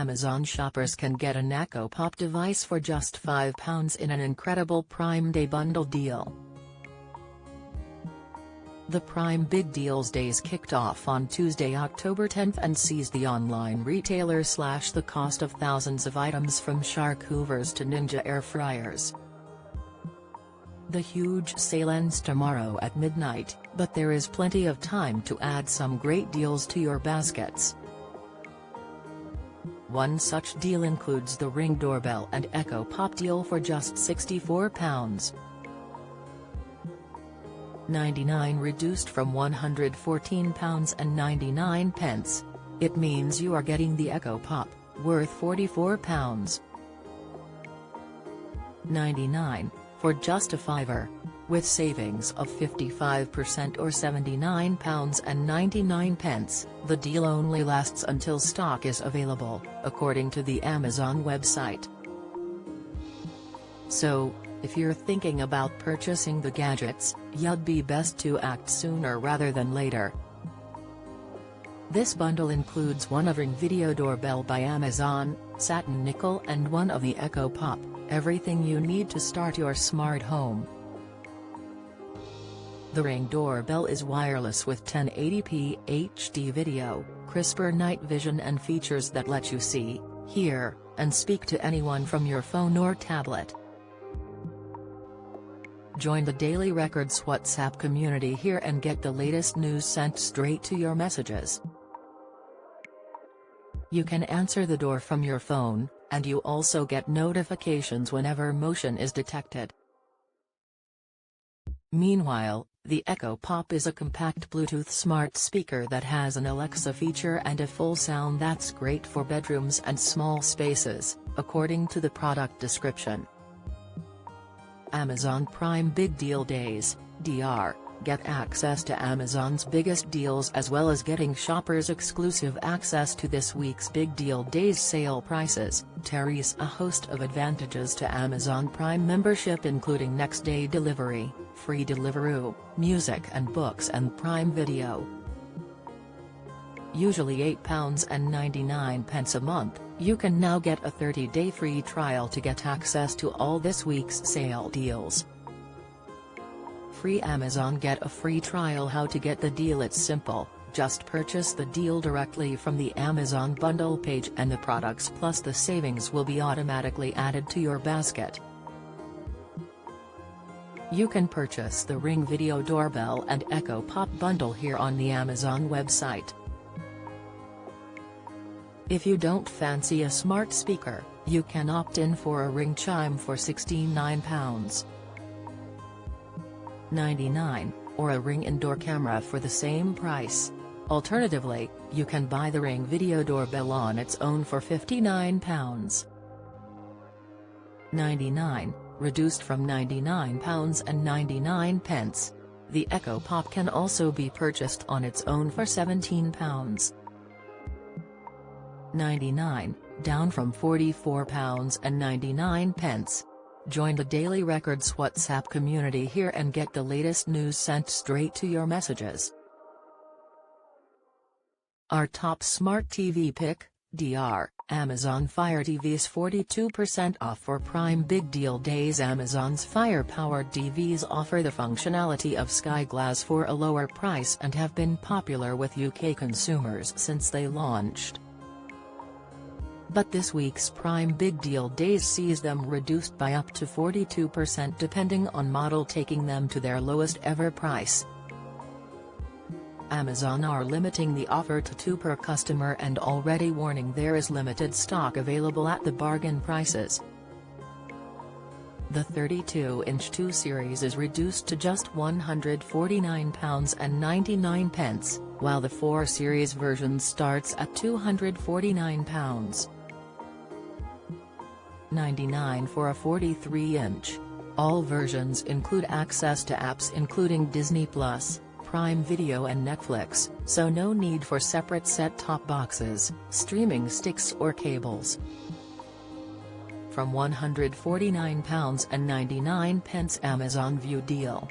Amazon shoppers can get an Echo Pop device for just £5 in an incredible Prime Day bundle deal. The Prime Big Deals Days kicked off on Tuesday, October 10th and sees the online retailer slash the cost of thousands of items from Shark Hoovers to Ninja air fryers. The huge sale ends tomorrow at midnight, but there is plenty of time to add some great deals to your baskets. One such deal includes the Ring doorbell and Echo Pop deal for just £64.99, reduced from £114.99. It means you are getting the Echo Pop, worth £44.99, for just a fiver, with savings of 55% or £79.99. The deal only lasts until stock is available, according to the Amazon website. So, if you're thinking about purchasing the gadgets, you'd be best to act sooner rather than later. This bundle includes one of Ring Video Doorbell by Amazon, satin nickel, and one of the Echo Pop, everything you need to start your smart home. The Ring doorbell is wireless with 1080p HD video, crisper night vision and features that let you see, hear, and speak to anyone from your phone or tablet. Join the Daily Records WhatsApp community here and get the latest news sent straight to your messages. You can answer the door from your phone, and you also get notifications whenever motion is detected. Meanwhile, the Echo Pop is a compact Bluetooth smart speaker that has an Alexa feature and a full sound that's great for bedrooms and small spaces, according to the product description. Amazon Prime Big Deal Days, DR. Get access to Amazon's biggest deals as well as getting shoppers exclusive access to this week's Big Deal Days sale prices. There's a host of advantages to Amazon Prime membership, including next-day delivery, free Deliveroo, music and books, and Prime Video. Usually £8.99 a month, you can now get a 30-day free trial to get access to all this week's sale deals. Free Amazon Get a free trial. How to get the deal? It's simple, just purchase the deal directly from the Amazon bundle page and the products plus the savings will be automatically added to your basket. You can purchase the Ring Video Doorbell and Echo Pop bundle here on the Amazon website. If you don't fancy a smart speaker, you can opt in for a Ring chime for £69.99, or a Ring indoor camera for the same price. Alternatively, you can buy the Ring Video Doorbell on its own for £59.99, reduced from £99.99. The Echo Pop can also be purchased on its own for £17.99, down from £44.99. Join the Daily Records WhatsApp community here and get the latest news sent straight to your messages. Our top smart TV pick, DR. Amazon Fire TVs 42% off for Prime Big Deal Days. Amazon's Fire-powered TVs offer the functionality of Sky Glass for a lower price and have been popular with UK consumers since they launched. But this week's Prime Big Deal Days sees them reduced by up to 42% depending on model, taking them to their lowest ever price. Amazon are limiting the offer to 2 per customer and already warning there is limited stock available at the bargain prices. The 32-inch 2 Series is reduced to just £149.99, while the 4 Series version starts at £249.99 for a 43-inch. All versions include access to apps including Disney+, Prime Video and Netflix, so no need for separate set-top boxes, streaming sticks or cables. From £149.99 Amazon View Deal.